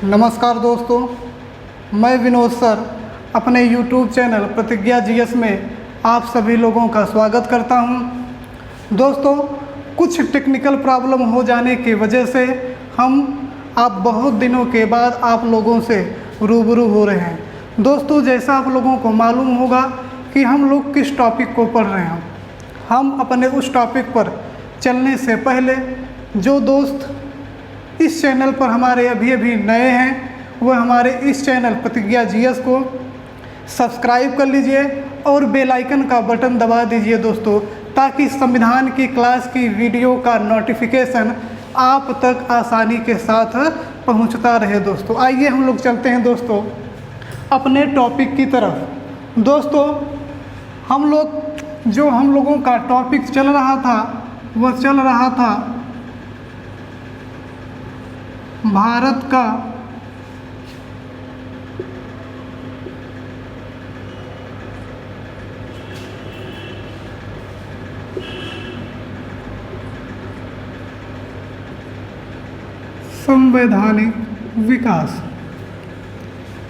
नमस्कार दोस्तों, मैं विनोद सर अपने YouTube चैनल प्रतिज्ञा जीएस में आप सभी लोगों का स्वागत करता हूं। दोस्तों, कुछ टेक्निकल प्रॉब्लम हो जाने की वजह से हम आप बहुत दिनों के बाद आप लोगों से रूबरू हो रहे हैं। दोस्तों, जैसा आप लोगों को मालूम होगा कि हम लोग किस टॉपिक को पढ़ रहे हैं। हम अपने उस टॉपिक पर चलने से पहले जो दोस्त इस चैनल पर हमारे अभी नए हैं वह हमारे इस चैनल प्रतिज्ञा जीएस को सब्सक्राइब कर लीजिए और बेल आइकन का बटन दबा दीजिए दोस्तों, ताकि संविधान की क्लास की वीडियो का नोटिफिकेशन आप तक आसानी के साथ पहुंचता रहे। दोस्तों, आइए हम लोग चलते हैं दोस्तों अपने टॉपिक की तरफ। दोस्तों, हम लोगों का टॉपिक चल रहा था वह चल रहा था भारत का संवैधानिक विकास।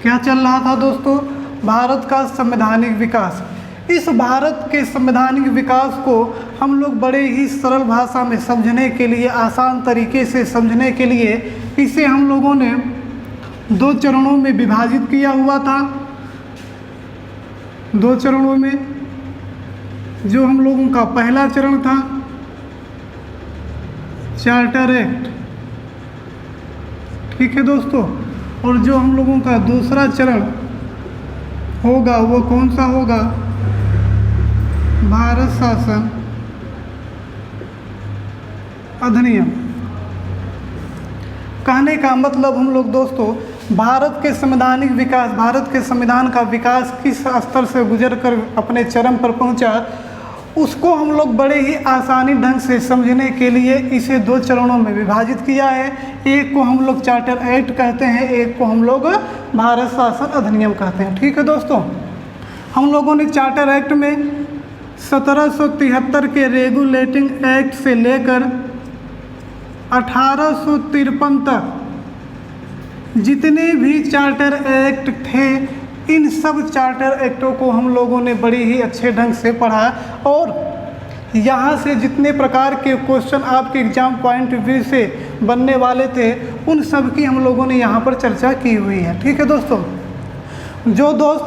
क्या चल रहा था दोस्तों? भारत का संवैधानिक विकास। इस भारत के संवैधानिक विकास को हम लोग बड़े ही सरल भाषा में समझने के लिए, आसान तरीके से समझने के लिए इसे हम लोगों ने दो चरणों में विभाजित किया हुआ था। दो चरणों में जो हम लोगों का पहला चरण था चार्टर एक्ट, ठीक है दोस्तों, और जो हम लोगों का दूसरा चरण होगा वो कौन सा होगा? भारत शासन अधिनियम। कहने का मतलब हम लोग दोस्तों भारत के संवैधानिक विकास, भारत के संविधान का विकास किस स्तर से गुजरकर अपने चरम पर पहुंचा, उसको हम लोग बड़े ही आसानी ढंग से समझने के लिए इसे दो चरणों में विभाजित किया है। एक को हम लोग चार्टर एक्ट कहते हैं, एक को हम लोग भारत शासन अधिनियम कहते हैं। ठीक है दोस्तों, हम लोगों ने चार्टर एक्ट में 1773 के रेगुलेटिंग एक्ट से लेकर 1853 तक जितने भी चार्टर एक्ट थे, इन सब चार्टर एक्टों को हम लोगों ने बड़ी ही अच्छे ढंग से पढ़ा और यहाँ से जितने प्रकार के क्वेश्चन आपके एग्जाम पॉइंट ऑफ व्यू से बनने वाले थे उन सब की हम लोगों ने यहाँ पर चर्चा की हुई है। ठीक है दोस्तों, जो दोस्त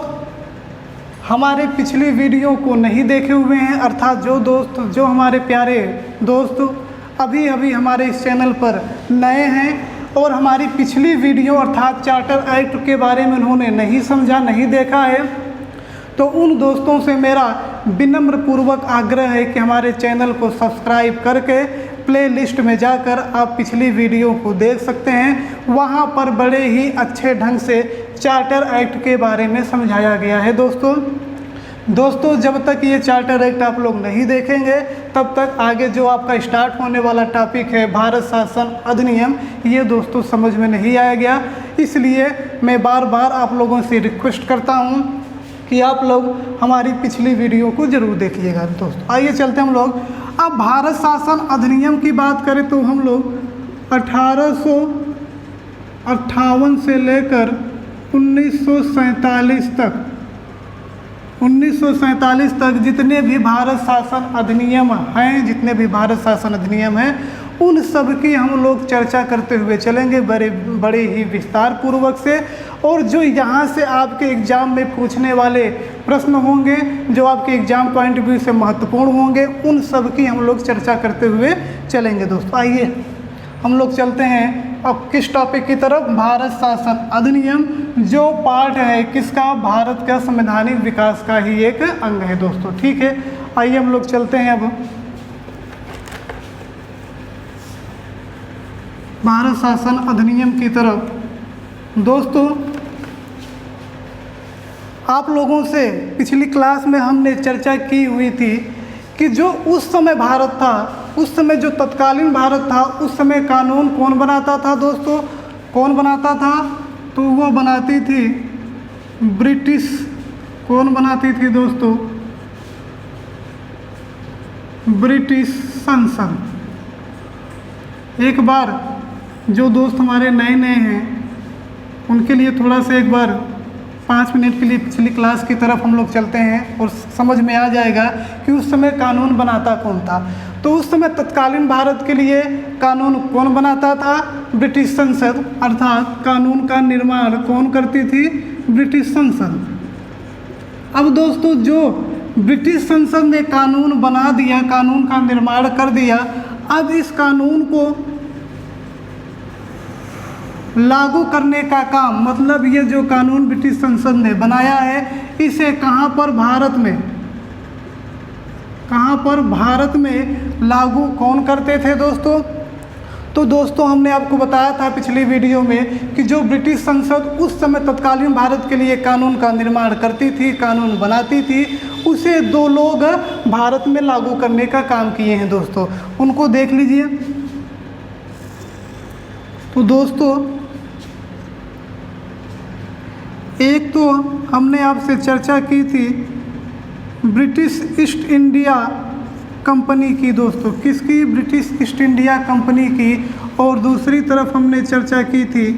हमारे पिछली वीडियो को नहीं देखे हुए हैं, अर्थात जो हमारे प्यारे दोस्त अभी हमारे इस चैनल पर नए हैं और हमारी पिछली वीडियो अर्थात चार्टर एक्ट के बारे में उन्होंने नहीं समझा, नहीं देखा है, तो उन दोस्तों से मेरा विनम्र पूर्वक आग्रह है कि हमारे चैनल को सब्सक्राइब करके प्लेलिस्ट में जाकर आप पिछली वीडियो को देख सकते हैं। वहाँ पर बड़े ही अच्छे ढंग से चार्टर एक्ट के बारे में समझाया गया है। दोस्तों, जब तक ये चार्टर एक्ट आप लोग नहीं देखेंगे तब तक आगे जो आपका स्टार्ट होने वाला टॉपिक है भारत शासन अधिनियम, ये दोस्तों समझ में नहीं आएगा। इसलिए मैं बार बार आप लोगों से रिक्वेस्ट करता हूँ कि आप लोग हमारी पिछली वीडियो को ज़रूर देखिएगा। दोस्तों, आइए चलते हम लोग अब भारत शासन अधिनियम की बात करें तो हम लोग 1858 से लेकर 1947 तक जितने भी भारत शासन अधिनियम हैं, उन सब की हम लोग चर्चा करते हुए चलेंगे बड़े ही विस्तार पूर्वक से। और जो यहाँ से आपके एग्ज़ाम में पूछने वाले प्रश्न होंगे, जो आपके एग्ज़ाम पॉइंट ऑफ व्यू से महत्वपूर्ण होंगे, उन सब की हम लोग चर्चा करते हुए चलेंगे। दोस्तों, आइए हम लोग चलते हैं अब किस टॉपिक की तरफ? भारत शासन अधिनियम, जो पार्ट है किसका? भारत का संवैधानिक विकास का ही एक अंग है दोस्तों। ठीक है, आइए हम लोग चलते हैं अब भारत शासन अधिनियम की तरफ। दोस्तों, आप लोगों से पिछली क्लास में हमने चर्चा की हुई थी कि जो उस समय भारत था, उस समय जो तत्कालीन भारत था, उस समय कानून कौन बनाता था दोस्तों? कौन बनाता था? तो वो बनाती थी ब्रिटिश। कौन बनाती थी दोस्तों? ब्रिटिश संसद। एक बार जो दोस्त हमारे नए हैं उनके लिए थोड़ा सा एक बार 5 मिनट के लिए पिछली क्लास की तरफ हम लोग चलते हैं और समझ में आ जाएगा कि उस समय कानून बनाता कौन था। तो उस समय तत्कालीन भारत के लिए कानून कौन बनाता था? ब्रिटिश संसद, अर्थात कानून का निर्माण कौन करती थी? ब्रिटिश संसद। अब दोस्तों जो ब्रिटिश संसद ने कानून बना दिया, कानून का निर्माण कर दिया, अब इस कानून को लागू करने का काम, मतलब ये जो कानून ब्रिटिश संसद ने बनाया है इसे कहाँ पर? भारत में। कहाँ पर? भारत में लागू कौन करते थे दोस्तों? तो दोस्तों हमने आपको बताया था पिछली वीडियो में कि जो ब्रिटिश संसद उस समय तत्कालीन भारत के लिए कानून का निर्माण करती थी, कानून बनाती थी, उसे 2 लोग भारत में लागू करने का काम किए हैं दोस्तों। उनको देख लीजिए। तो दोस्तों एक तो हमने आपसे चर्चा की थी ब्रिटिश ईस्ट इंडिया कंपनी की दोस्तों। किसकी? ब्रिटिश ईस्ट इंडिया कंपनी की। और दूसरी तरफ हमने चर्चा की थी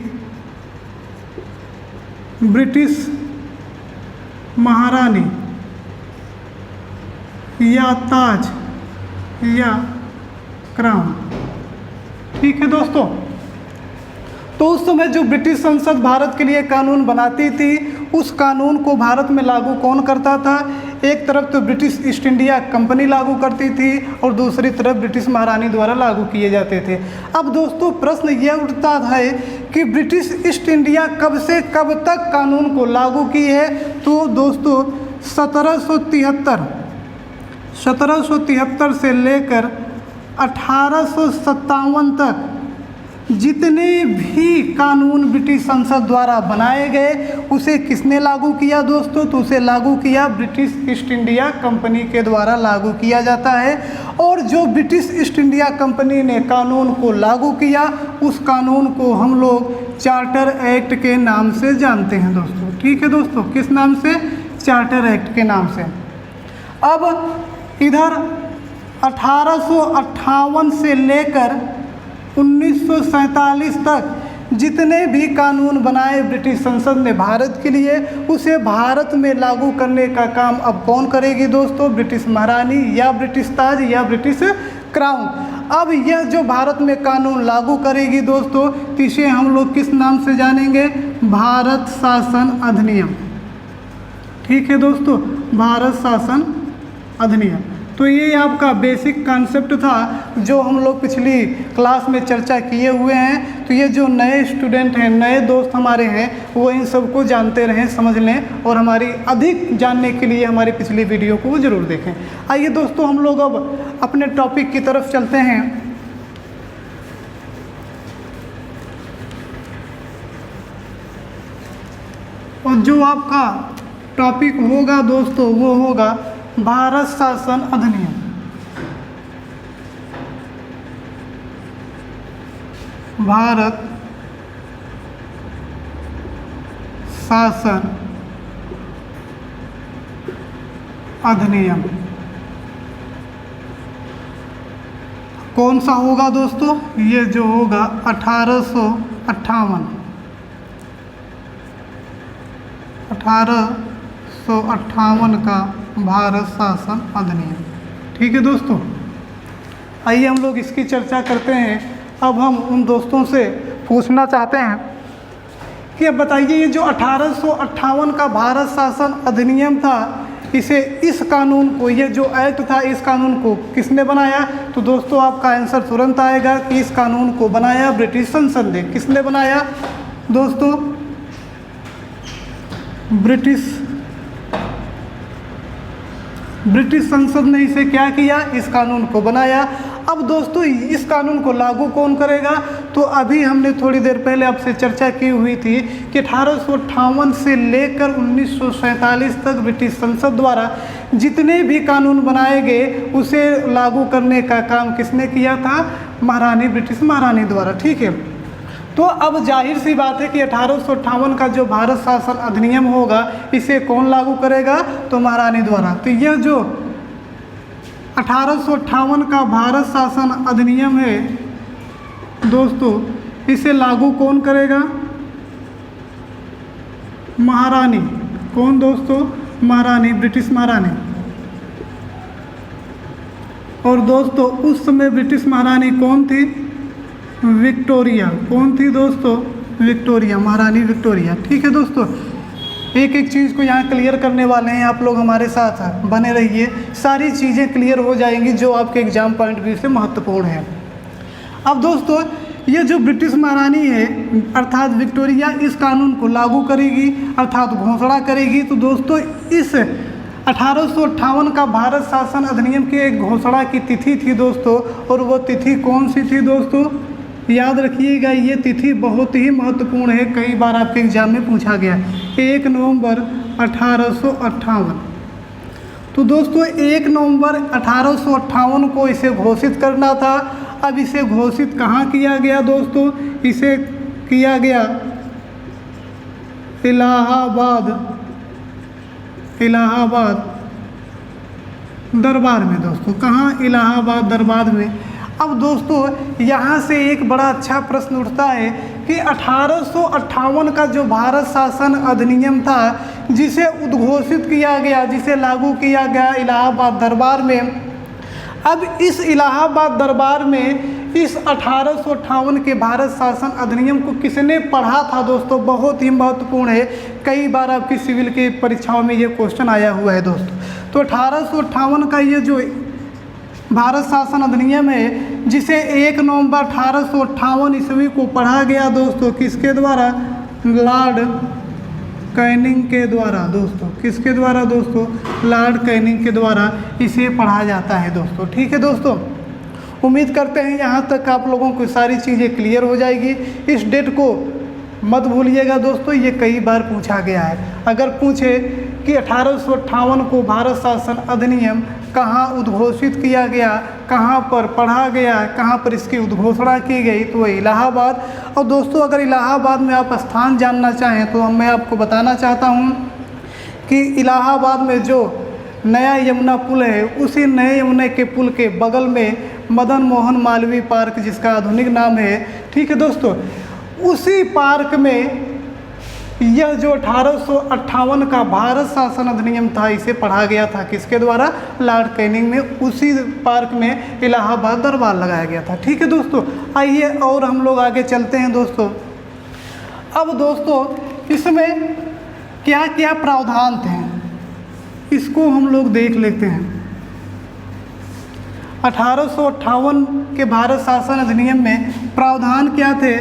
ब्रिटिश महारानी या ताज या क्राउन। ठीक है दोस्तों। तो उस समय जो ब्रिटिश संसद भारत के लिए कानून बनाती थी, उस कानून को भारत में लागू कौन करता था? एक तरफ तो ब्रिटिश ईस्ट इंडिया कंपनी लागू करती थी और दूसरी तरफ ब्रिटिश महारानी द्वारा लागू किए जाते थे। अब दोस्तों प्रश्न यह उठता है कि ब्रिटिश ईस्ट इंडिया कब से कब तक कानून को लागू की है? तो दोस्तों 1773 से लेकर 1857 तक जितने भी कानून ब्रिटिश संसद द्वारा बनाए गए उसे किसने लागू किया दोस्तों? तो उसे लागू किया ब्रिटिश ईस्ट इंडिया कंपनी के द्वारा लागू किया जाता है। और जो ब्रिटिश ईस्ट इंडिया कंपनी ने कानून को लागू किया उस कानून को हम लोग चार्टर एक्ट के नाम से जानते हैं दोस्तों। ठीक है दोस्तों, किस नाम से? चार्टर एक्ट के नाम से। अब इधर 1858 से लेकर 1947 तक जितने भी कानून बनाए ब्रिटिश संसद ने भारत के लिए, उसे भारत में लागू करने का काम अब कौन करेगी दोस्तों? ब्रिटिश महारानी या ब्रिटिश ताज या ब्रिटिश क्राउन। अब यह जो भारत में कानून लागू करेगी दोस्तों, इसे हम लोग किस नाम से जानेंगे? भारत शासन अधिनियम। ठीक है दोस्तों, भारत शासन अधिनियम। तो ये आपका बेसिक कॉन्सेप्ट था जो हम लोग पिछली क्लास में चर्चा किए हुए हैं। तो ये जो नए स्टूडेंट हैं, नए दोस्त हमारे हैं, वो इन सब को जानते रहें, समझ लें और हमारी अधिक जानने के लिए हमारी पिछली वीडियो को ज़रूर देखें। आइए दोस्तों हम लोग अब अपने टॉपिक की तरफ चलते हैं। और जो आपका टॉपिक होगा दोस्तों वो होगा भारत शासन अधिनियम। भारत शासन अधिनियम कौन सा होगा दोस्तों? ये जो होगा 1858 का भारत शासन अधिनियम। ठीक है दोस्तों, आइए हम लोग इसकी चर्चा करते हैं। अब हम उन दोस्तों से पूछना चाहते हैं कि अब बताइए ये जो 1858 का भारत शासन अधिनियम था, इसे इस कानून को, ये जो एक्ट था, इस कानून को किसने बनाया? तो दोस्तों आपका आंसर तुरंत आएगा कि इस कानून को बनाया ब्रिटिश संसद ने। किसने बनाया दोस्तों? ब्रिटिश संसद ने इसे क्या किया? इस कानून को बनाया। अब दोस्तों इस कानून को लागू कौन करेगा? तो अभी हमने थोड़ी देर पहले आपसे चर्चा की हुई थी कि 1858 से लेकर 1947 तक ब्रिटिश संसद द्वारा जितने भी कानून बनाए गए उसे लागू करने का काम किसने किया था? ब्रिटिश महारानी द्वारा। ठीक है, तो अब जाहिर सी बात है कि 1858 का जो भारत शासन अधिनियम होगा इसे कौन लागू करेगा? तो महारानी द्वारा। तो यह जो 1858 का भारत शासन अधिनियम है दोस्तों, इसे लागू कौन करेगा? महारानी। कौन दोस्तों? महारानी, ब्रिटिश महारानी। और दोस्तों उस समय ब्रिटिश महारानी कौन थी? विक्टोरिया। कौन थी दोस्तों? विक्टोरिया, महारानी विक्टोरिया। ठीक है दोस्तों, एक एक चीज़ को यहाँ क्लियर करने वाले हैं, आप लोग हमारे साथ बने रहिए, सारी चीज़ें क्लियर हो जाएंगी जो आपके एग्जाम पॉइंट व्यू से महत्वपूर्ण है। अब दोस्तों ये जो ब्रिटिश महारानी है अर्थात विक्टोरिया इस कानून को लागू करेगी अर्थात घोषणा करेगी। तो दोस्तों इस 1858 का भारत शासन अधिनियम की एक घोषणा की तिथि थी दोस्तों, और वो तिथि कौन सी थी दोस्तों? याद रखिएगा, ये तिथि बहुत ही महत्वपूर्ण है, कई बार आपके एग्जाम में पूछा गया। 1 नवंबर 1858। तो दोस्तों 1 नवंबर 1858 को इसे घोषित करना था। अब इसे घोषित कहाँ किया गया दोस्तों? इसे किया गया इलाहाबाद दरबार में दोस्तों। कहाँ? इलाहाबाद दरबार में। अब दोस्तों यहाँ से एक बड़ा अच्छा प्रश्न उठता है कि 1858 का जो भारत शासन अधिनियम था जिसे उद्घोषित किया गया, जिसे लागू किया गया इलाहाबाद दरबार में, अब इस इलाहाबाद दरबार में इस 1858 के भारत शासन अधिनियम को किसने पढ़ा था दोस्तों? बहुत ही महत्वपूर्ण है, कई बार आपकी सिविल की परीक्षाओं में ये क्वेश्चन आया हुआ है दोस्तों। तो 1858 का ये जो भारत शासन अधिनियम है जिसे 1 नवंबर 1858 ईस्वी को पढ़ा गया दोस्तों, किसके द्वारा? लॉर्ड कैनिंग के द्वारा दोस्तों। किसके द्वारा दोस्तों? लॉर्ड कैनिंग के द्वारा इसे पढ़ा जाता है दोस्तों। ठीक है दोस्तों, उम्मीद करते हैं यहाँ तक आप लोगों को सारी चीज़ें क्लियर हो जाएगी। इस डेट को मत भूलिएगा दोस्तों, ये कई बार पूछा गया है। अगर पूछे कि 1858 को भारत शासन अधिनियम कहाँ उद्घोषित किया गया, कहाँ पर पढ़ा गया, कहाँ पर इसकी उद्घोषणा की गई, तो इलाहाबाद। और दोस्तों अगर इलाहाबाद में आप स्थान जानना चाहें तो मैं आपको बताना चाहता हूँ कि इलाहाबाद में जो नया यमुना पुल है, उसी नए यमुना के पुल के बगल में मदन मोहन मालवीय पार्क, जिसका आधुनिक नाम है, ठीक है दोस्तों, उसी पार्क में यह जो 1858 का भारत शासन अधिनियम था इसे पढ़ा गया था। किसके द्वारा? लॉर्ड कैनिंग में। उसी पार्क में इलाहाबाद दरबार लगाया गया था। ठीक है दोस्तों, आइए और हम लोग आगे चलते हैं दोस्तों। अब दोस्तों इसमें क्या क्या प्रावधान थे इसको हम लोग देख लेते हैं। 1858 के भारत शासन अधिनियम में प्रावधान क्या थे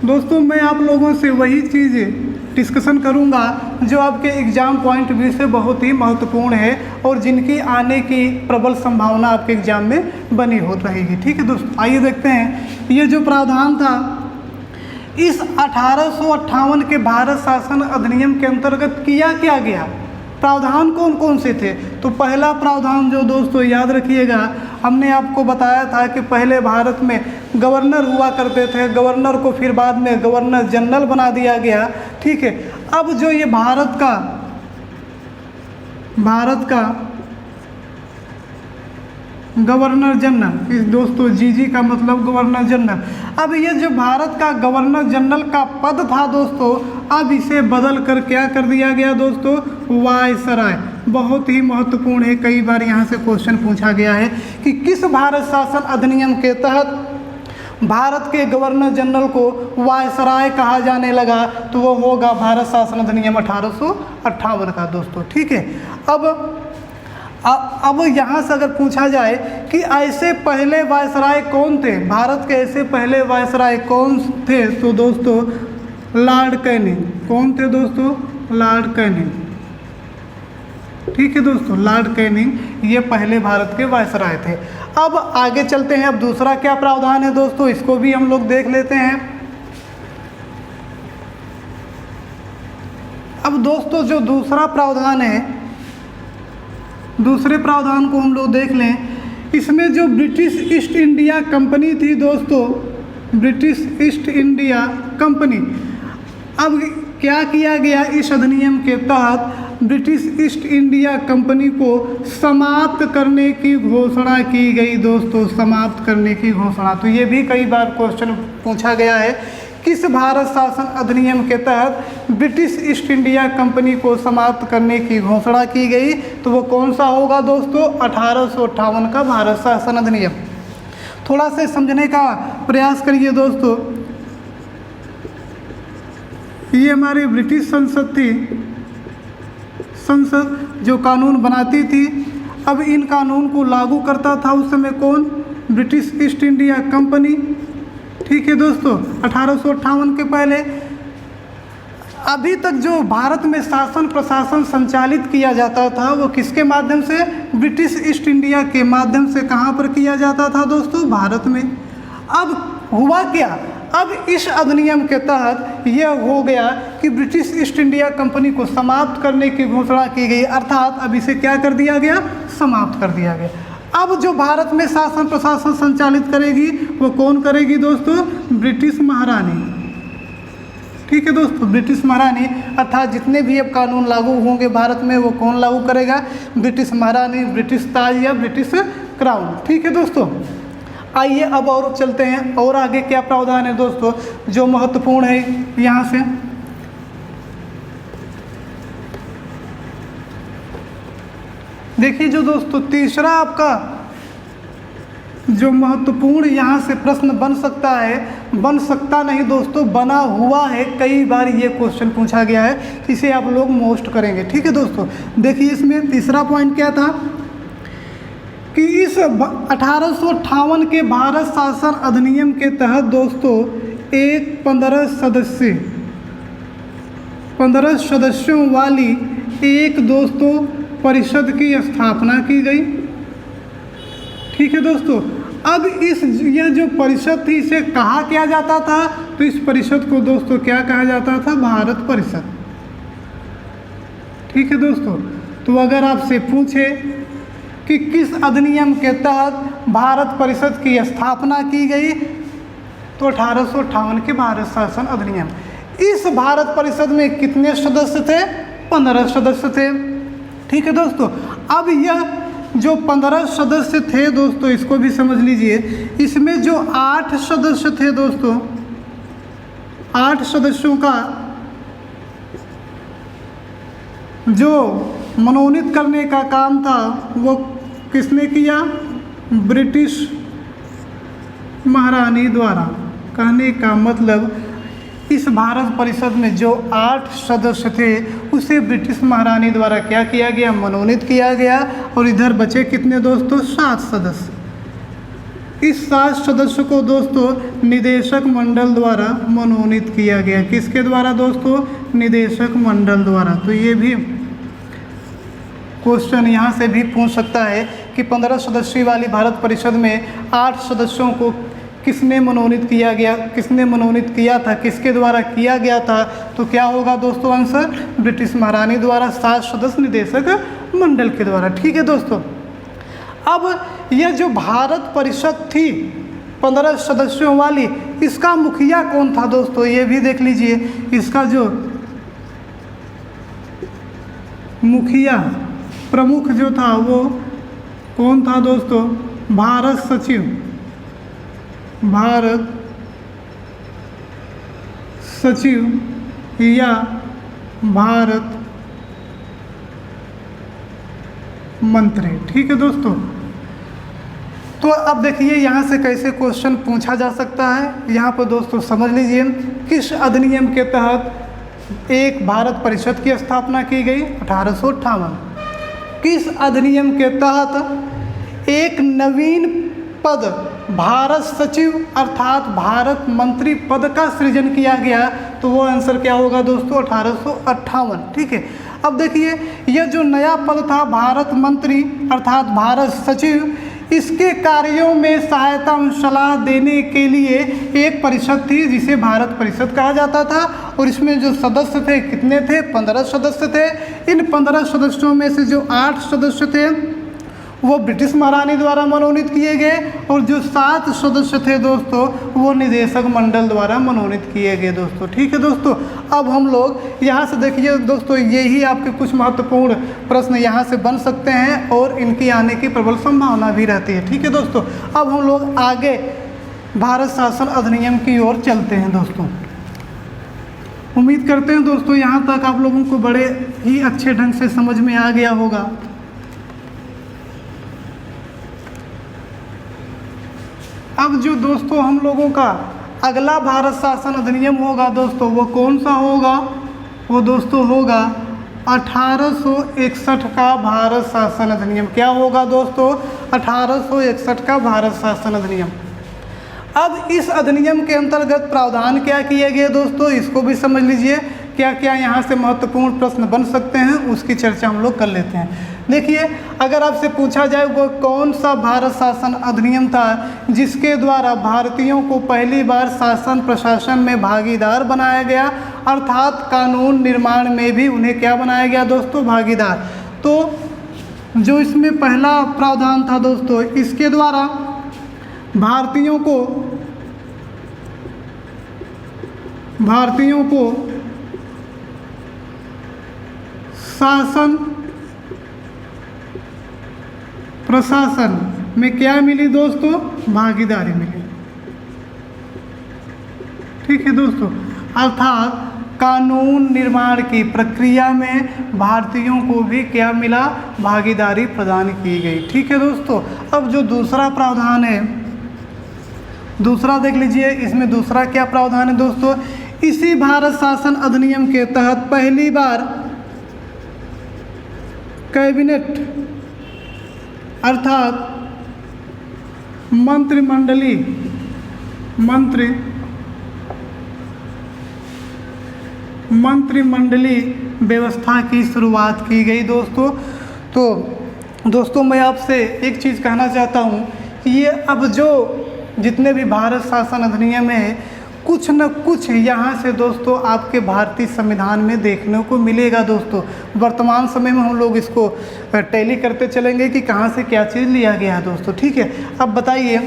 दोस्तों? मैं आप लोगों से वही चीज़ डिस्कशन करूंगा जो आपके एग्ज़ाम पॉइंट व्यू से बहुत ही महत्वपूर्ण है और जिनकी आने की प्रबल संभावना आपके एग्ज़ाम में बनी हो रहेगी। ठीक है दोस्तों, आइए देखते हैं ये जो प्रावधान था इस 1858 के भारत शासन अधिनियम के अंतर्गत किया क्या गया। प्रावधान कौन कौन से थे? तो पहला प्रावधान जो दोस्तों याद रखिएगा, हमने आपको बताया था कि पहले भारत में गवर्नर हुआ करते थे, गवर्नर को फिर बाद में गवर्नर जनरल बना दिया गया। ठीक है, अब जो ये भारत का गवर्नर जनरल, इस दोस्तों जीजी का मतलब गवर्नर जनरल, अब ये जो भारत का गवर्नर जनरल का पद था दोस्तों, अब इसे बदल कर क्या कर दिया गया दोस्तों? वायसराय। बहुत ही महत्वपूर्ण है, कई बार यहाँ से क्वेश्चन पूछा गया है कि किस भारत शासन अधिनियम के तहत भारत के गवर्नर जनरल को वायसराय कहा जाने लगा, तो वो होगा भारत शासन अधिनियम 1858 का दोस्तों। ठीक है, अब यहाँ से अगर पूछा जाए कि ऐसे पहले वायसराय कौन थे, भारत के ऐसे पहले वायसराय कौन थे, तो दोस्तों लॉर्ड कैनिंग। कौन थे दोस्तों? Lord Canning. ठीक है दोस्तों, लॉर्ड कैनिंग ये पहले भारत के वायसराय थे। अब आगे चलते हैं, अब दूसरा क्या प्रावधान है दोस्तों, इसको भी हम लोग देख लेते हैं। अब दोस्तों जो दूसरा प्रावधान है, दूसरे प्रावधान को हम लोग देख लें। इसमें जो ब्रिटिश ईस्ट इंडिया कंपनी थी दोस्तों, ब्रिटिश ईस्ट इंडिया कंपनी, अब क्या किया गया इस अधिनियम के तहत ब्रिटिश ईस्ट इंडिया कंपनी को समाप्त करने की घोषणा की गई दोस्तों, समाप्त करने की घोषणा। तो ये भी कई बार क्वेश्चन पूछा गया है किस भारत शासन अधिनियम के तहत ब्रिटिश ईस्ट इंडिया कंपनी को समाप्त करने की घोषणा की गई? तो वो कौन सा होगा दोस्तों? 1858 का भारत शासन अधिनियम। थोड़ा से समझने का प्रयास करिए दोस्तों। ये हमारी ब्रिटिश संसद थी, संसद जो कानून बनाती थी। अब इन कानून को लागू करता था उस समय कौन? British east India company. ठीक है दोस्तों, 1858 के पहले अभी तक जो भारत में शासन प्रशासन संचालित किया जाता था वो किसके माध्यम से? ब्रिटिश ईस्ट इंडिया के माध्यम से। कहाँ पर किया जाता था दोस्तों? भारत में। अब हुआ क्या? अब इस अधिनियम के तहत यह हो गया कि ब्रिटिश ईस्ट इंडिया कंपनी को समाप्त करने की घोषणा की गई, अर्थात अब इसे क्या कर दिया गया? समाप्त कर दिया गया। अब जो भारत में शासन प्रशासन संचालित करेगी वो कौन करेगी दोस्तों? ब्रिटिश महारानी। ठीक है दोस्तों, ब्रिटिश महारानी, अर्थात जितने भी अब कानून लागू होंगे भारत में वो कौन लागू करेगा? ब्रिटिश महारानी, ब्रिटिश ताज या ब्रिटिश क्राउन। ठीक है दोस्तों, आइए अब और चलते हैं और आगे क्या प्रावधान है दोस्तों जो महत्वपूर्ण है यहाँ से। देखिए जो दोस्तों तीसरा आपका जो महत्वपूर्ण यहाँ से प्रश्न बन सकता है, बन सकता नहीं दोस्तों, बना हुआ है, कई बार ये क्वेश्चन पूछा गया है, इसे आप लोग मोस्ट करेंगे। ठीक है दोस्तों, देखिए इसमें तीसरा पॉइंट क्या था कि इस 1858 के भारत शासन अधिनियम के तहत दोस्तों एक 15 सदस्यों वाली एक दोस्तों परिषद की स्थापना की गई। ठीक है दोस्तों, अब यह जो परिषद थी इसे कहा क्या जाता था? तो इस परिषद को दोस्तों क्या कहा जाता था? भारत परिषद। ठीक है दोस्तों, तो अगर आपसे पूछे कि किस अधिनियम के तहत भारत परिषद की स्थापना की गई, तो 1858 के भारत शासन अधिनियम। इस भारत परिषद में कितने सदस्य थे? 15 सदस्य थे। ठीक है दोस्तों, अब यह जो 15 सदस्य थे दोस्तों इसको भी समझ लीजिए। इसमें जो 8 सदस्य थे दोस्तों, 8 सदस्यों का जो मनोनीत करने का काम था वो किसने किया? ब्रिटिश महारानी द्वारा। कहने का मतलब इस भारत परिषद में जो 8 सदस्य थे उसे ब्रिटिश महारानी द्वारा क्या किया गया? मनोनीत किया गया। और इधर बचे कितने दोस्तों? 7 सदस्य। इस 7 सदस्य को दोस्तों निदेशक मंडल द्वारा मनोनीत किया गया। किसके द्वारा दोस्तों? निदेशक मंडल द्वारा। तो ये भी क्वेश्चन यहाँ से भी पूछ सकता है कि 15 सदस्यीय वाली भारत परिषद में 8 सदस्यों को किसने मनोनीत किया गया? किसने मनोनीत किया था? किसके द्वारा किया गया था? तो क्या होगा दोस्तों आंसर? ब्रिटिश महारानी द्वारा। 7 सदस्य निदेशक मंडल के द्वारा। ठीक है दोस्तों, अब यह जो भारत परिषद थी 15 सदस्यों वाली, इसका मुखिया कौन था दोस्तों? ये भी देख लीजिए। इसका जो मुखिया प्रमुख जो था वो कौन था दोस्तों? भारत सचिव। भारत सचिव या भारत मंत्री। ठीक है दोस्तों, तो अब देखिए यहाँ से कैसे क्वेश्चन पूछा जा सकता है। यहाँ पर दोस्तों समझ लीजिए किस अधिनियम के तहत एक भारत परिषद की स्थापना की गई? 1858। किस अधिनियम के तहत एक नवीन पद भारत सचिव अर्थात भारत मंत्री पद का सृजन किया गया? तो वो आंसर क्या होगा दोस्तों? 1858। ठीक है, अब देखिए यह जो नया पद था भारत मंत्री अर्थात भारत सचिव, इसके कार्यों में सहायता और सलाह देने के लिए एक परिषद थी जिसे भारत परिषद कहा जाता था। और इसमें जो सदस्य थे कितने थे? 15 सदस्य थे। इन 15 सदस्यों में से जो 8 सदस्य थे वो ब्रिटिश महारानी द्वारा मनोनीत किए गए और जो 7 सदस्य थे दोस्तों वो निदेशक मंडल द्वारा मनोनीत किए गए दोस्तों। ठीक है दोस्तों, अब हम लोग यहाँ से देखिए दोस्तों, यही आपके कुछ महत्वपूर्ण प्रश्न यहाँ से बन सकते हैं और इनकी आने की प्रबल संभावना भी रहती है। ठीक है दोस्तों, अब हम लोग आगे भारत शासन अधिनियम की ओर चलते हैं दोस्तों। उम्मीद करते हैं दोस्तों यहाँ तक आप लोगों को बड़े ही अच्छे ढंग से समझ में आ गया होगा। अब जो दोस्तों हम लोगों का अगला भारत शासन अधिनियम होगा दोस्तों, वो कौन सा होगा? वो दोस्तों होगा 1861 का भारत शासन अधिनियम। क्या होगा दोस्तों? 1861 का भारत शासन अधिनियम। अब इस अधिनियम के अंतर्गत प्रावधान क्या किए गए दोस्तों, इसको भी समझ लीजिए। क्या क्या यहाँ से महत्वपूर्ण प्रश्न बन सकते हैं उसकी चर्चा हम लोग कर लेते हैं। देखिए, अगर आपसे पूछा जाए वो कौन सा भारत शासन अधिनियम था जिसके द्वारा भारतीयों को पहली बार शासन प्रशासन में भागीदार बनाया गया, अर्थात कानून निर्माण में भी उन्हें क्या बनाया गया दोस्तों? भागीदार। तो जो इसमें पहला प्रावधान था दोस्तों, इसके द्वारा भारतीयों को शासन प्रशासन में क्या मिली दोस्तों? भागीदारी मिली। ठीक है दोस्तों, अर्थात कानून निर्माण की प्रक्रिया में भारतीयों को भी क्या मिला? भागीदारी प्रदान की गई। ठीक है दोस्तों। अब जो दूसरा प्रावधान है, दूसरा देख लीजिए, इसमें दूसरा क्या प्रावधान है दोस्तों? इसी भारत शासन अधिनियम के तहत पहली बार कैबिनेट अर्थात मंत्रिमंडलीय व्यवस्था की शुरुआत की गई दोस्तों। तो दोस्तों मैं आपसे एक चीज़ कहना चाहता हूँ कि ये अब जो जितने भी भारत शासन अधिनियम है, कुछ न कुछ यहाँ से दोस्तों आपके भारतीय संविधान में देखने को मिलेगा दोस्तों। वर्तमान समय में हम लोग इसको टैली करते चलेंगे कि कहाँ से क्या चीज़ लिया गया है दोस्तों। ठीक है, अब बताइए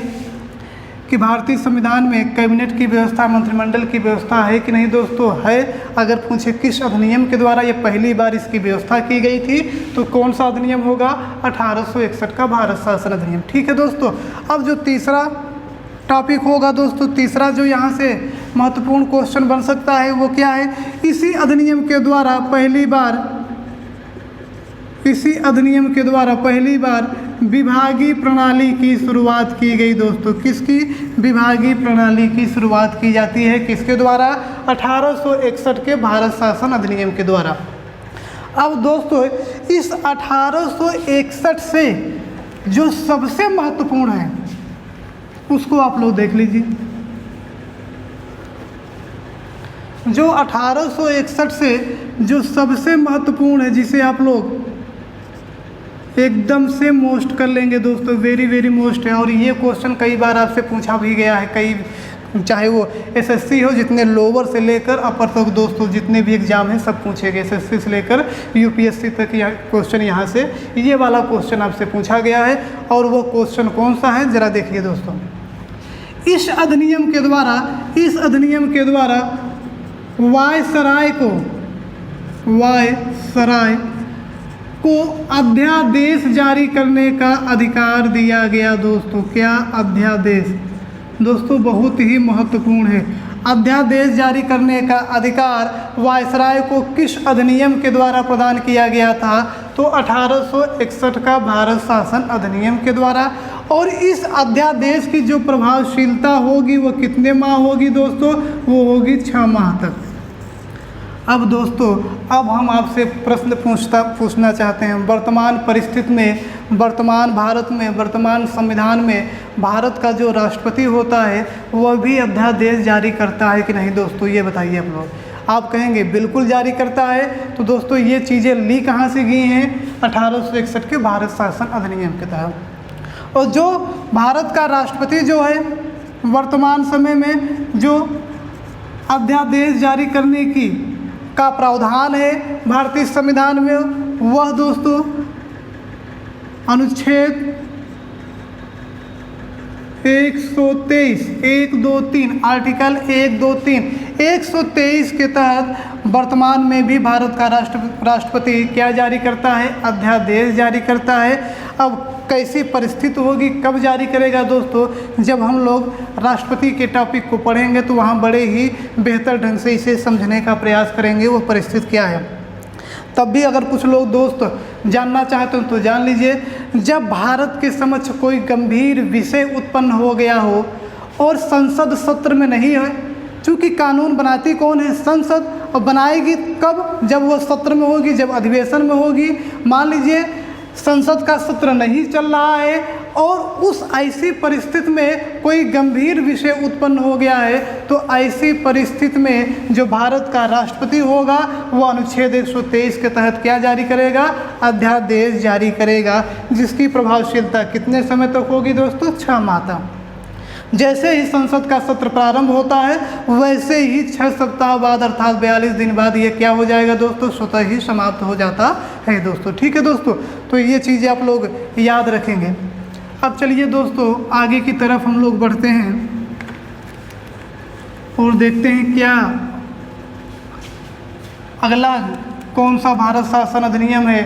कि भारतीय संविधान में कैबिनेट की व्यवस्था, मंत्रिमंडल की व्यवस्था है कि नहीं दोस्तों? है। अगर पूछे किस अधिनियम के द्वारा ये पहली बार इसकी व्यवस्था की गई थी, तो कौन सा अधिनियम होगा? 1861 का भारत शासन अधिनियम। ठीक है दोस्तों। अब जो तीसरा टॉपिक होगा दोस्तों, तीसरा जो यहाँ से महत्वपूर्ण क्वेश्चन बन सकता है वो क्या है? इसी अधिनियम के द्वारा पहली बार विभागीय प्रणाली की शुरुआत की गई दोस्तों। किसकी? विभागीय प्रणाली की शुरुआत की जाती है किसके द्वारा? 1861 के भारत शासन अधिनियम के द्वारा। अब दोस्तों इस 1861 से जो सबसे महत्वपूर्ण है उसको आप लोग देख लीजिए। जो 1861 से जो सबसे महत्वपूर्ण है, जिसे आप लोग एकदम से मोस्ट कर लेंगे दोस्तों, वेरी वेरी मोस्ट है। और ये क्वेश्चन कई बार आपसे पूछा भी गया है, कई चाहे वो एसएससी हो, जितने लोअर से लेकर अपर तक दोस्तों जितने भी एग्जाम हैं सब पूछे गए, एसएससी से लेकर यूपीएससी तक यह क्वेश्चन यहाँ से ये वाला क्वेश्चन आपसे पूछा गया है। और वो क्वेश्चन कौन सा है ज़रा देखिए दोस्तों। इस अधिनियम के द्वारा वायसराय को अध्यादेश जारी करने का अधिकार दिया गया दोस्तों। क्या? अध्यादेश। दोस्तों बहुत ही महत्वपूर्ण है। अध्यादेश जारी करने का अधिकार वायसराय को किस अधिनियम के द्वारा प्रदान किया गया था? तो 1861 का भारत शासन अधिनियम के द्वारा। और इस अध्यादेश की जो प्रभावशीलता होगी वो कितने माह होगी दोस्तों? वो होगी 6 माह तक। अब दोस्तों अब हम आपसे प्रश्न पूछना चाहते हैं, वर्तमान परिस्थिति में, वर्तमान भारत में, वर्तमान संविधान में भारत का जो राष्ट्रपति होता है वह भी अध्यादेश जारी करता है कि नहीं दोस्तों? ये बताइए आप लोग। आप कहेंगे बिल्कुल जारी करता है। तो दोस्तों ये चीज़ें ली कहाँ से गई हैं? 1861 के भारत शासन अधिनियम के तहत। और जो भारत का राष्ट्रपति जो है वर्तमान समय में जो अध्यादेश जारी करने का प्रावधान है भारतीय संविधान में, वह दोस्तों अनुच्छेद 123 आर्टिकल 123 के तहत वर्तमान में भी भारत का राष्ट्रपति क्या जारी करता है? अध्यादेश जारी करता है। अब कैसी परिस्थिति होगी, कब जारी करेगा दोस्तों, जब हम लोग राष्ट्रपति के टॉपिक को पढ़ेंगे तो वहाँ बड़े ही बेहतर ढंग से इसे समझने का प्रयास करेंगे वो परिस्थिति क्या है। तब भी अगर कुछ लोग दोस्त जानना चाहते हो तो जान लीजिए, जब भारत के समक्ष कोई गंभीर विषय उत्पन्न हो गया हो और संसद सत्र में नहीं है, क्योंकि कानून बनाती कौन है, संसद, और बनाएगी कब, जब वो सत्र में होगी, जब अधिवेशन में होगी। मान लीजिए संसद का सत्र नहीं चल रहा है और उस ऐसी परिस्थिति में कोई गंभीर विषय उत्पन्न हो गया है, तो ऐसी परिस्थिति में जो भारत का राष्ट्रपति होगा वो अनुच्छेद 123 के तहत क्या जारी करेगा, अध्यादेश जारी करेगा, जिसकी प्रभावशीलता कितने समय तक होगी दोस्तों, 6 माह तक। जैसे ही संसद का सत्र प्रारंभ होता है वैसे ही 6 सप्ताह बाद अर्थात 42 दिन बाद ये क्या हो जाएगा दोस्तों, स्वतः ही समाप्त हो जाता है दोस्तों। ठीक है दोस्तों, तो ये चीज़ें आप लोग याद रखेंगे। अब चलिए दोस्तों आगे की तरफ हम लोग बढ़ते हैं और देखते हैं क्या अगला कौन सा भारत शासन अधिनियम है।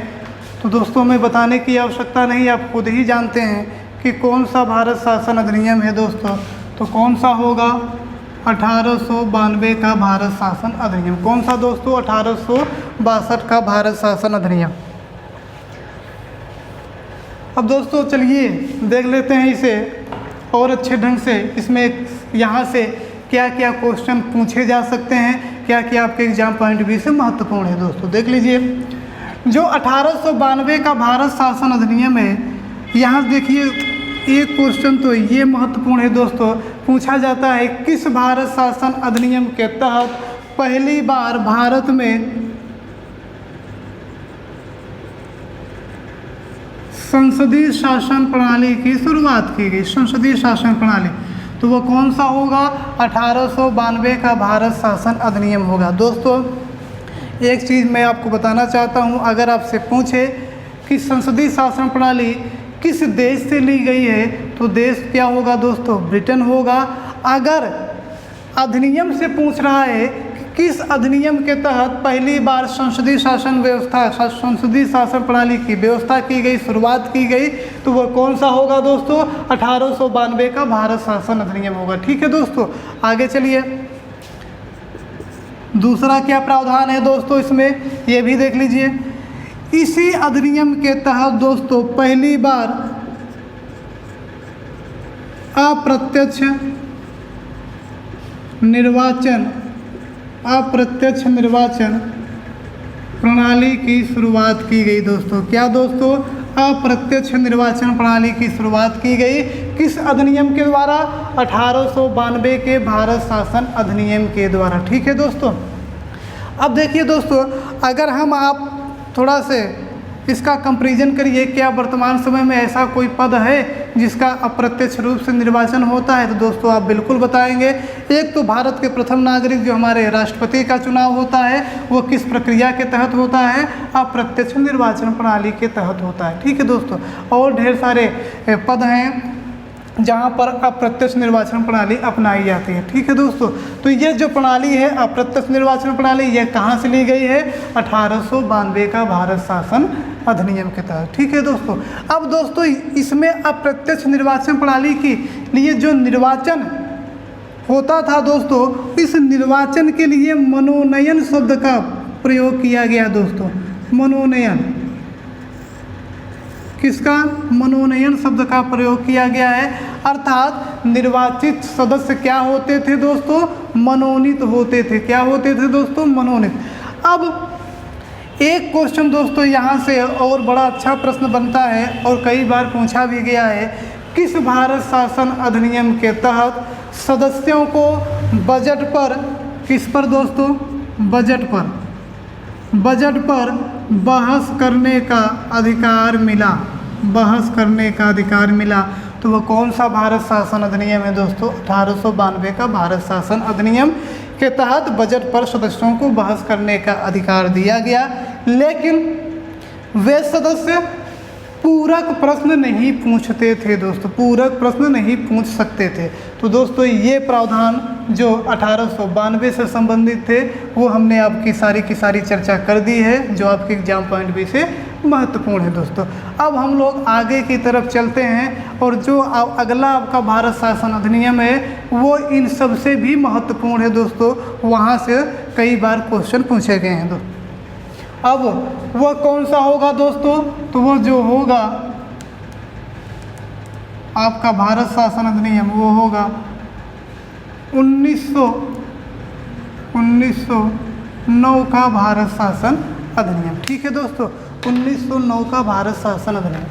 तो दोस्तों हमें बताने की आवश्यकता नहीं, आप खुद ही जानते हैं कि कौन सा भारत शासन अधिनियम है दोस्तों। तो कौन सा होगा, 1892 का भारत शासन अधिनियम। कौन सा दोस्तों, 1862 का भारत शासन अधिनियम। अब दोस्तों चलिए देख लेते हैं इसे और अच्छे ढंग से, इसमें यहाँ से क्या क्या क्वेश्चन पूछे जा सकते हैं, क्या क्या आपके एग्जाम पॉइंट भी से महत्वपूर्ण है दोस्तों। देख लीजिए, जो 1892 का भारत शासन अधिनियम है, यहाँ देखिए एक क्वेश्चन तो ये महत्वपूर्ण है दोस्तों, पूछा जाता है किस भारत शासन अधिनियम के तहत पहली बार भारत में संसदीय शासन प्रणाली की शुरुआत की गई। संसदीय शासन प्रणाली, तो वो कौन सा होगा, 1892 का भारत शासन अधिनियम होगा। दोस्तों एक चीज़ मैं आपको बताना चाहता हूँ, अगर आपसे पूछे कि संसदीय शासन प्रणाली किस देश से ली गई है, तो देश क्या होगा दोस्तों, ब्रिटेन होगा। अगर अधिनियम से पूछ रहा है कि किस अधिनियम के तहत पहली बार संसदीय शासन व्यवस्था, संसदीय शासन प्रणाली की व्यवस्था की गई, शुरुआत की गई, तो वह कौन सा होगा दोस्तों, 1892 का भारत शासन अधिनियम होगा। ठीक है दोस्तों, आगे चलिए। दूसरा क्या प्रावधान है दोस्तों इसमें, ये भी देख लीजिए। इसी अधिनियम के तहत दोस्तों पहली बार अप्रत्यक्ष निर्वाचन प्रणाली की शुरुआत की गई दोस्तों। क्या दोस्तों, अप्रत्यक्ष निर्वाचन प्रणाली की शुरुआत की गई किस अधिनियम के द्वारा, 1892 के भारत शासन अधिनियम के द्वारा। ठीक है दोस्तों, अब देखिए दोस्तों, अगर हम आप थोड़ा से इसका कंपैरिजन करिए, क्या वर्तमान समय में ऐसा कोई पद है जिसका अप्रत्यक्ष रूप से निर्वाचन होता है, तो दोस्तों आप बिल्कुल बताएंगे। एक तो भारत के प्रथम नागरिक जो हमारे राष्ट्रपति का चुनाव होता है वो किस प्रक्रिया के तहत होता है, अप्रत्यक्ष निर्वाचन प्रणाली के तहत होता है। ठीक है दोस्तों, और ढेर सारे पद हैं जहाँ पर अप्रत्यक्ष निर्वाचन प्रणाली अपनाई जाती है। ठीक है दोस्तों, तो ये जो प्रणाली है अप्रत्यक्ष निर्वाचन प्रणाली, ये कहाँ से ली गई है, 1892 का भारत शासन अधिनियम के तहत। ठीक है दोस्तों, अब दोस्तों इसमें अप्रत्यक्ष निर्वाचन प्रणाली के लिए जो निर्वाचन होता था दोस्तों, इस निर्वाचन के लिए मनोनयन शब्द का प्रयोग किया गया दोस्तों। मनोनयन, किसका, मनोनयन शब्द का प्रयोग किया गया है, अर्थात निर्वाचित सदस्य क्या होते थे दोस्तों, मनोनीत होते थे। क्या होते थे दोस्तों, मनोनीत। अब एक क्वेश्चन दोस्तों यहाँ से और बड़ा अच्छा प्रश्न बनता है और कई बार पूछा भी गया है, किस भारत शासन अधिनियम के तहत सदस्यों को बजट पर, किस पर दोस्तों, बजट पर बहस करने का अधिकार मिला, बहस करने का अधिकार मिला, तो वह कौन सा भारत शासन अधिनियम है दोस्तों, 1892 का भारत शासन अधिनियम के तहत बजट पर सदस्यों को बहस करने का अधिकार दिया गया। लेकिन वे सदस्य पूरक प्रश्न नहीं पूछते थे दोस्तों, पूरक प्रश्न नहीं पूछ सकते थे। तो दोस्तों ये प्रावधान जो 1892 से संबंधित थे वो हमने आपकी सारी की सारी चर्चा कर दी है, जो आपके एग्जाम पॉइंट भी से महत्वपूर्ण है दोस्तों। अब हम लोग आगे की तरफ चलते हैं और जो अगला आपका भारत शासन अधिनियम है वो इन सब से भी महत्वपूर्ण है दोस्तों, वहाँ से कई बार क्वेश्चन पूछे गए हैं दोस्तों। अब वह कौन सा होगा दोस्तों, तो वो जो होगा आपका भारत शासन अधिनियम वो होगा 1909 का भारत शासन अधिनियम। ठीक है दोस्तों, 1909 का भारत शासन अधिनियम।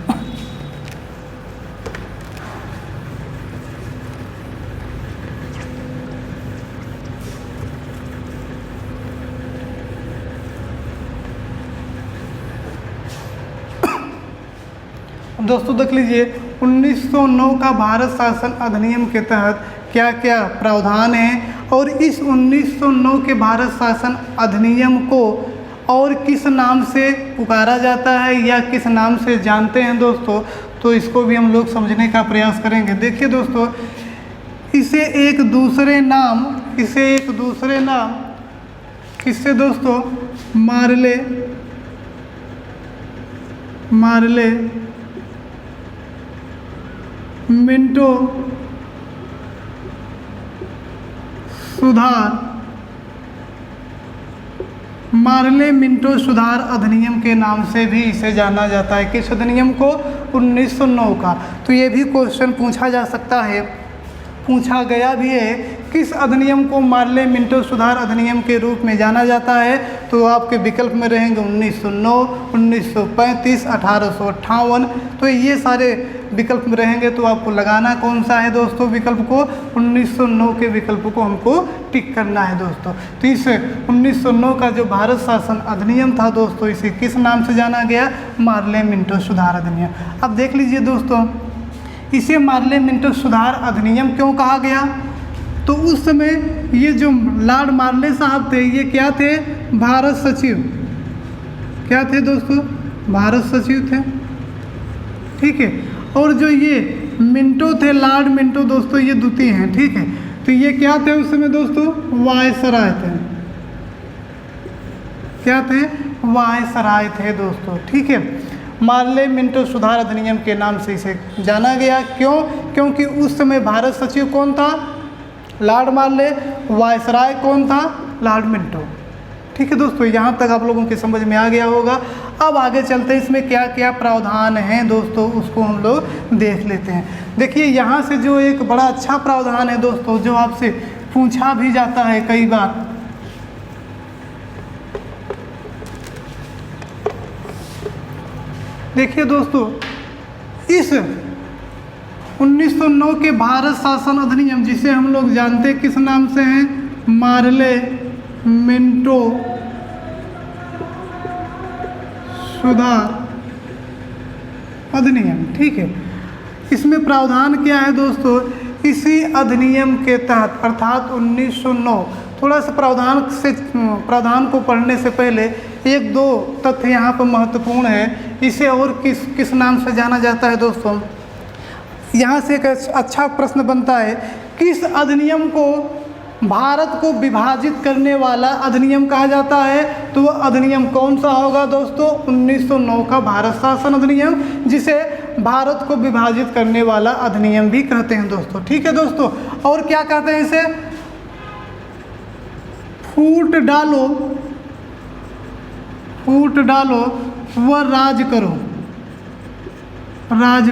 दोस्तों देख लीजिए 1909 का भारत शासन अधिनियम के तहत क्या क्या प्रावधान हैं और इस 1909 के भारत शासन अधिनियम को और किस नाम से पुकारा जाता है या किस नाम से जानते हैं दोस्तों, तो इसको भी हम लोग समझने का प्रयास करेंगे। देखिए दोस्तों, इसे एक दूसरे नाम किससे दोस्तों, मार्ले मिंटो सुधार अधिनियम के नाम से भी इसे जाना जाता है। किस अधिनियम को, 1909 का। तो ये भी क्वेश्चन पूछा जा सकता है, पूछा गया भी है, किस अधिनियम को मार्ले मिंटो सुधार अधिनियम के रूप में जाना जाता है, तो आपके विकल्प में रहेंगे 1909, 1935, 1858। तो ये सारे विकल्प में रहेंगे, तो आपको लगाना कौन सा है दोस्तों विकल्प को, 1909 के विकल्प को हमको टिक करना है दोस्तों। तो इस 1909 का जो भारत शासन अधिनियम था दोस्तों, इसे किस नाम से जाना गया, मार्ले मिंटो सुधार अधिनियम। अब देख लीजिए दोस्तों, इसे मार्ले मिंटो सुधार अधिनियम क्यों कहा गया, तो उस समय ये जो लॉर्ड मार्ले साहब थे, ये क्या थे, भारत सचिव। क्या थे दोस्तों, भारत सचिव थे। ठीक है, और जो ये मिंटो थे, लॉर्ड मिंटो दोस्तों, ये द्वितीय हैं। ठीक है, तो ये क्या थे उस समय दोस्तों, वायसराय थे। क्या थे, वायसराय थे दोस्तों। ठीक है, मार्ले मिंटो सुधार अधिनियम के नाम से इसे जाना गया। क्यों, क्योंकि उस समय भारत सचिव कौन था, लॉर्ड मार्ले, वायसराय कौन था, लॉर्ड मिंटो। ठीक है दोस्तों, यहाँ तक आप लोगों के समझ में आ गया होगा। अब आगे चलते हैं, इसमें क्या क्या प्रावधान हैं दोस्तों, उसको हम लोग देख लेते हैं। देखिए यहाँ से जो एक बड़ा अच्छा प्रावधान है दोस्तों, जो आपसे पूछा भी जाता है कई बार, देखिए दोस्तों, इस 1909 के भारत शासन अधिनियम, जिसे हम लोग जानते किस नाम से हैं, मार्ले मिंटो सुधार अधिनियम। ठीक है, इसमें प्रावधान क्या है दोस्तों, इसी अधिनियम के तहत अर्थात 1909, थोड़ा सा प्रावधान को पढ़ने से पहले एक दो तथ्य यहाँ पर महत्वपूर्ण है। इसे और किस नाम से जाना जाता है दोस्तों, यहाँ से एक अच्छा प्रश्न बनता है, किस अधिनियम को भारत को विभाजित करने वाला अधिनियम कहा जाता है, तो वह अधिनियम कौन सा होगा दोस्तों, 1909 का भारत शासन अधिनियम, जिसे भारत को विभाजित करने वाला अधिनियम भी कहते हैं दोस्तों। ठीक है दोस्तों, और क्या कहते हैं इसे, फूट डालो व राज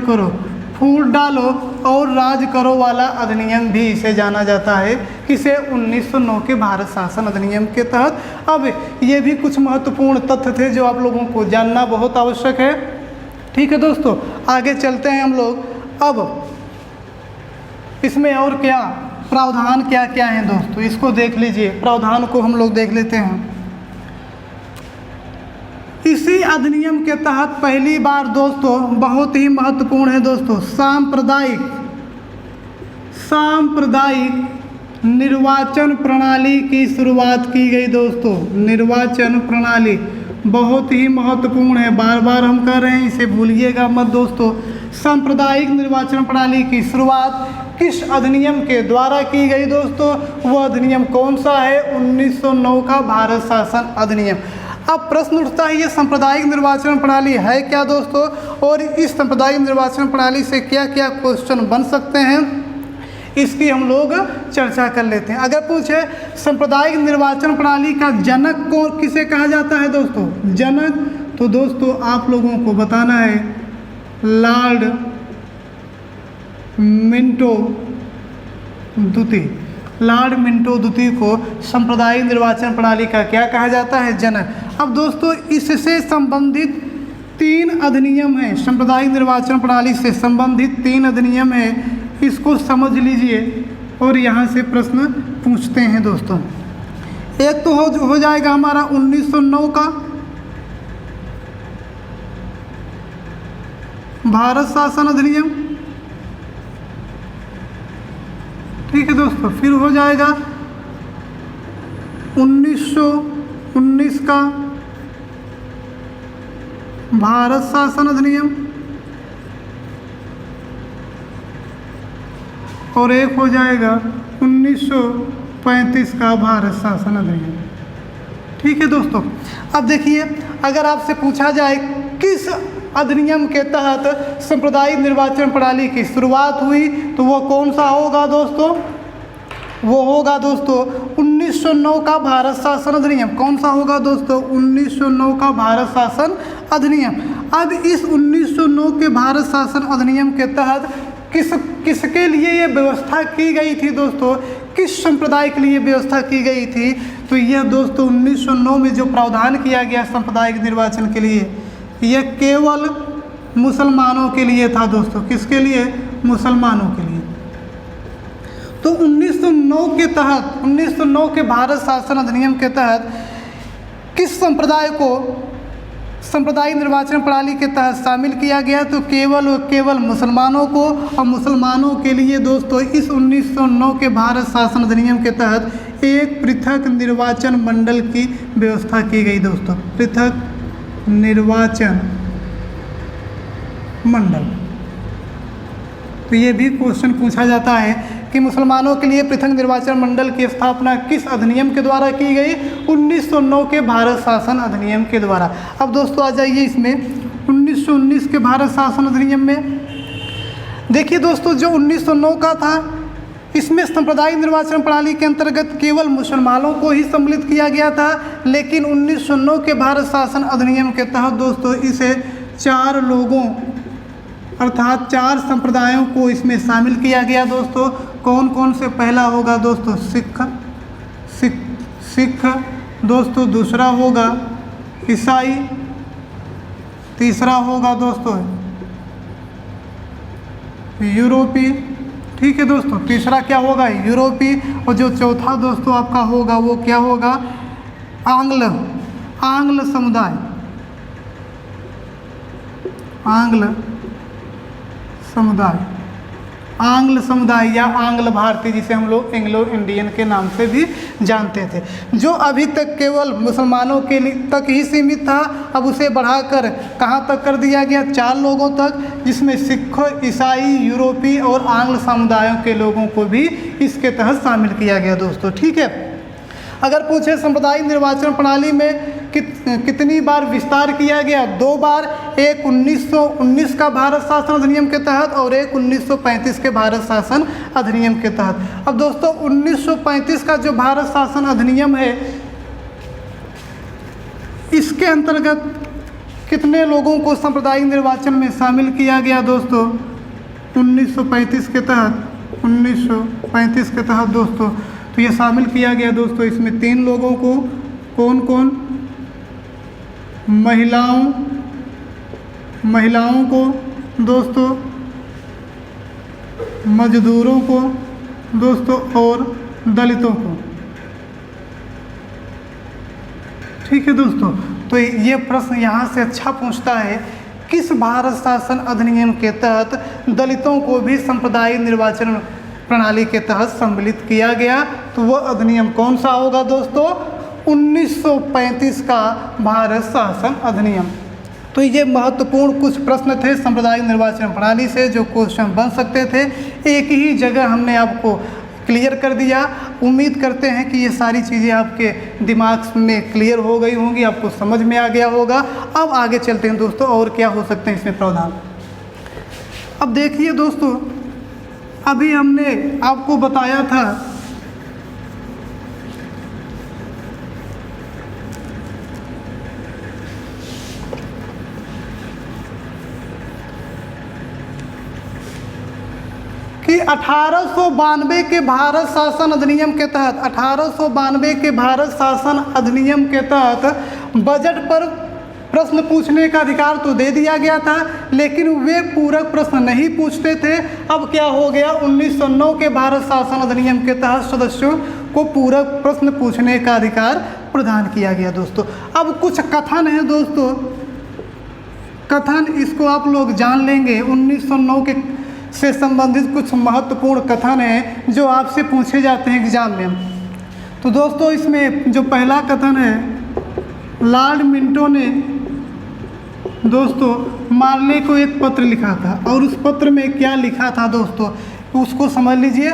करो, फूट डालो और राज करो वाला अधिनियम भी इसे जाना जाता है, किसे, 1909 के भारत शासन अधिनियम के तहत। अब ये भी कुछ महत्वपूर्ण तथ्य थे जो आप लोगों को जानना बहुत आवश्यक है। ठीक है दोस्तों, आगे चलते हैं हम लोग। अब इसमें और क्या प्रावधान क्या क्या हैं दोस्तों, इसको देख लीजिए। प्रावधान को हम लोग देख लेते हैं। इसी अधिनियम के तहत पहली बार दोस्तों, बहुत ही महत्वपूर्ण है दोस्तों, सांप्रदायिक निर्वाचन प्रणाली की शुरुआत की गई दोस्तों। निर्वाचन प्रणाली बहुत ही महत्वपूर्ण है, बार बार हम कह रहे हैं, इसे भूलिएगा मत दोस्तों। सांप्रदायिक निर्वाचन प्रणाली की शुरुआत किस अधिनियम के द्वारा की गई दोस्तों, वह अधिनियम कौन सा है, 1909 का भारत शासन अधिनियम। अब प्रश्न उठता है ये सांप्रदायिक निर्वाचन प्रणाली है क्या दोस्तों, और इस सांप्रदायिक निर्वाचन प्रणाली से क्या क्या क्वेश्चन बन सकते हैं, इसकी हम लोग चर्चा कर लेते हैं। अगर पूछे सांप्रदायिक निर्वाचन प्रणाली का जनक कौन किसे कहा जाता है दोस्तों, जनक, तो दोस्तों आप लोगों को बताना है लॉर्ड मिंटो द्वितीय। लॉर्ड मिंटो द्वितीय को सांप्रदायिक निर्वाचन प्रणाली का क्या कहा जाता है, जनक। अब दोस्तों इससे संबंधित 3 अधिनियम हैं, सांप्रदायिक निर्वाचन प्रणाली से संबंधित 3 अधिनियम हैं, इसको समझ लीजिए और यहाँ से प्रश्न पूछते हैं दोस्तों। एक तो हो जाएगा हमारा 1909 का भारत शासन अधिनियम, ठीक है दोस्तों। फिर हो जाएगा 1919 का भारत शासन अधिनियम, और एक हो जाएगा 1935 का भारत शासन अधिनियम, ठीक है दोस्तों। अब देखिए अगर आपसे पूछा जाए किस अधिनियम के तहत सांप्रदायिक निर्वाचन प्रणाली की शुरुआत हुई, तो वो कौन सा होगा दोस्तों, वो होगा दोस्तों 1909 का भारत शासन अधिनियम। कौन सा होगा दोस्तों, 1909 का भारत शासन अधिनियम। अब इस 1909 के भारत शासन अधिनियम के तहत किसके लिए ये व्यवस्था की गई थी दोस्तों, किस संप्रदाय के लिए व्यवस्था की गई थी, तो यह दोस्तों 1909 में जो प्रावधान किया गया सांप्रदायिक निर्वाचन के लिए, यह केवल मुसलमानों के लिए था दोस्तों। किसके लिए, मुसलमानों के लिए। तो 1909 के तहत 1909 के भारत शासन अधिनियम के तहत किस संप्रदाय को सांप्रदायिक निर्वाचन प्रणाली के तहत शामिल किया गया, तो केवल मुसलमानों को। और मुसलमानों के लिए दोस्तों इस 1909 के भारत शासन अधिनियम के तहत एक पृथक निर्वाचन मंडल की व्यवस्था की गई दोस्तों, पृथक निर्वाचन मंडल। तो ये भी क्वेश्चन पूछा जाता है कि मुसलमानों के लिए पृथक निर्वाचन मंडल की स्थापना किस अधिनियम के द्वारा की गई, 1909 के भारत शासन अधिनियम के द्वारा। अब दोस्तों आ जाइए इसमें 1919 के भारत शासन अधिनियम में। देखिए दोस्तों जो 1909 का था, इसमें सांप्रदायिक निर्वाचन प्रणाली के अंतर्गत केवल मुसलमानों को ही सम्मिलित किया गया था, लेकिन 1909 के भारत शासन अधिनियम के तहत दोस्तों इसे 4 लोगों अर्थात 4 संप्रदायों को इसमें शामिल किया गया दोस्तों। कौन कौन से, पहला होगा दोस्तों सिख दोस्तों, दूसरा होगा ईसाई, तीसरा होगा दोस्तों यूरोपी, ठीक है दोस्तों, तीसरा क्या होगा यूरोपी, और जो चौथा दोस्तों आपका होगा वो क्या होगा, आंग्ल समुदाय, आंग्ल समुदाय या आंग्ल भारतीय, जिसे हम लोग एंग्लो इंडियन के नाम से भी जानते थे, जो अभी तक केवल मुसलमानों के लिए तक ही सीमित था। अब उसे बढ़ाकर कहाँ तक कर दिया गया, 4 लोगों तक, जिसमें सिख, ईसाई, यूरोपी और आंग्ल समुदायों के लोगों को भी इसके तहत शामिल किया गया दोस्तों, ठीक है। अगर पूछे सांप्रदायिक निर्वाचन प्रणाली में कितनी बार विस्तार किया गया, 2 बार, एक 1919 का भारत शासन अधिनियम के तहत और एक 1935 के भारत शासन अधिनियम के तहत। अब दोस्तों 1935 का जो भारत शासन अधिनियम है, इसके अंतर्गत कितने लोगों को सांप्रदायिक निर्वाचन में शामिल किया गया दोस्तों, 1935 के तहत दोस्तों, तो ये शामिल किया गया दोस्तों इसमें 3 लोगों को। कौन कौन, महिलाओं को दोस्तों, मजदूरों को दोस्तों और दलितों को, ठीक है दोस्तों। तो ये प्रश्न यहाँ से अच्छा पूछता है, किस भारत शासन अधिनियम के तहत दलितों को भी सांप्रदायिक निर्वाचन प्रणाली के तहत सम्मिलित किया गया, तो वह अधिनियम कौन सा होगा दोस्तों, 1935 का भारत शासन अधिनियम। तो ये महत्वपूर्ण कुछ प्रश्न थे सांप्रदायिक निर्वाचन प्रणाली से जो क्वेश्चन बन सकते थे, एक ही जगह हमने आपको क्लियर कर दिया। उम्मीद करते हैं कि ये सारी चीज़ें आपके दिमाग में क्लियर हो गई होंगी, आपको समझ में आ गया होगा। अब आगे चलते हैं दोस्तों, और क्या हो सकते हैं इसमें प्रावधान। अब देखिए दोस्तों, अभी हमने आपको बताया था कि 1892 के भारत शासन अधिनियम के तहत 1892 के भारत शासन अधिनियम के तहत बजट पर प्रश्न पूछने का अधिकार तो दे दिया गया था, लेकिन वे पूरक प्रश्न नहीं पूछते थे। अब क्या हो गया, 1909 के भारत शासन अधिनियम के तहत सदस्यों को पूरक प्रश्न पूछने का अधिकार प्रदान किया गया दोस्तों। अब कुछ कथन है दोस्तों, कथन इसको आप लोग जान लेंगे। 1909 के से संबंधित कुछ महत्वपूर्ण कथन हैं जो आपसे पूछे जाते हैं एग्जाम में। तो दोस्तों इसमें जो पहला कथन है, लॉर्ड मिंटो ने दोस्तों मार्ले को एक पत्र लिखा था, और उस पत्र में क्या लिखा था दोस्तों उसको समझ लीजिए।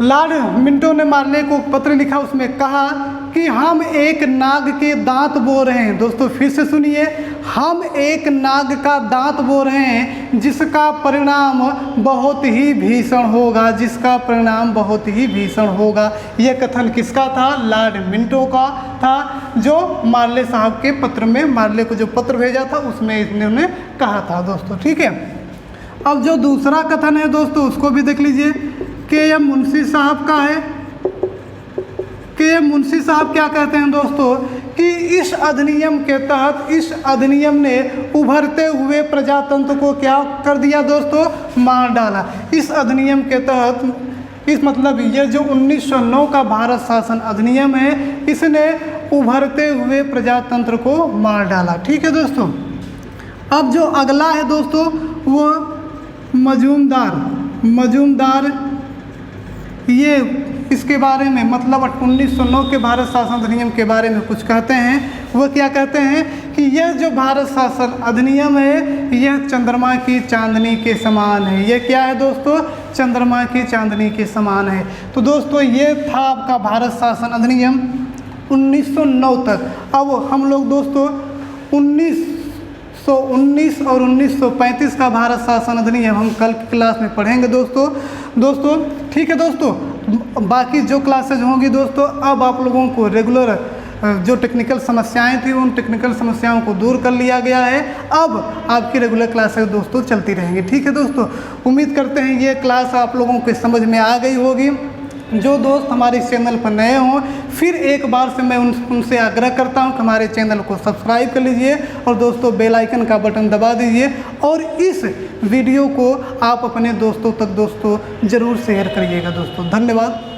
लॉर्ड मिंटो ने मार्ले को पत्र लिखा, उसमें कहा कि हम एक नाग के दांत बो रहे हैं। दोस्तों फिर से सुनिए, हम एक नाग का दांत बो रहे हैं जिसका परिणाम बहुत ही भीषण होगा, जिसका परिणाम बहुत ही भीषण होगा। यह कथन किसका था, लॉर्ड मिंटो का था, जो मार्ले साहब के पत्र में, मार्ले को जो पत्र भेजा था उसमें इन्होंने कहा था दोस्तों। ठीक है, अब जो दूसरा कथन है दोस्तों उसको भी देख लीजिए। के.एम. मुंशी साहब का है। के.एम. मुंशी साहब क्या कहते हैं दोस्तों कि इस अधिनियम के तहत, इस अधिनियम ने उभरते हुए प्रजातंत्र को क्या कर दिया दोस्तों, मार डाला। इस अधिनियम के तहत, इस मतलब ये जो 1909 का भारत शासन अधिनियम है, इसने उभरते हुए प्रजातंत्र को मार डाला। ठीक है दोस्तों, अब जो अगला है दोस्तों वो मजूमदार ये इसके बारे में, मतलब 1909 के भारत शासन अधिनियम के बारे में कुछ कहते हैं। वो क्या कहते हैं कि यह जो भारत शासन अधिनियम है यह चंद्रमा की चांदनी के समान है। यह क्या है दोस्तों, चंद्रमा की चांदनी के समान है। तो दोस्तों ये था आपका भारत शासन अधिनियम 1909 तक। अब हम लोग दोस्तों 1919 और 1935 का भारत शासन अधिनियम हम कल की क्लास में पढ़ेंगे दोस्तों। ठीक है दोस्तों, बाकी जो क्लासेज होंगी दोस्तों, अब आप लोगों को रेगुलर जो टेक्निकल समस्याएं थी उन टेक्निकल समस्याओं को दूर कर लिया गया है। अब आपकी रेगुलर क्लासेज दोस्तों चलती रहेंगी। ठीक है दोस्तों, उम्मीद करते हैं ये क्लास आप लोगों को समझ में आ गई होगी। जो दोस्त हमारे इस चैनल पर नए हों, फिर एक बार से मैं उनसे आग्रह करता हूं कि हमारे चैनल को सब्सक्राइब कर लीजिए और दोस्तों बेल आइकन का बटन दबा दीजिए, और इस वीडियो को आप अपने दोस्तों तक दोस्तों ज़रूर शेयर करिएगा दोस्तों। धन्यवाद।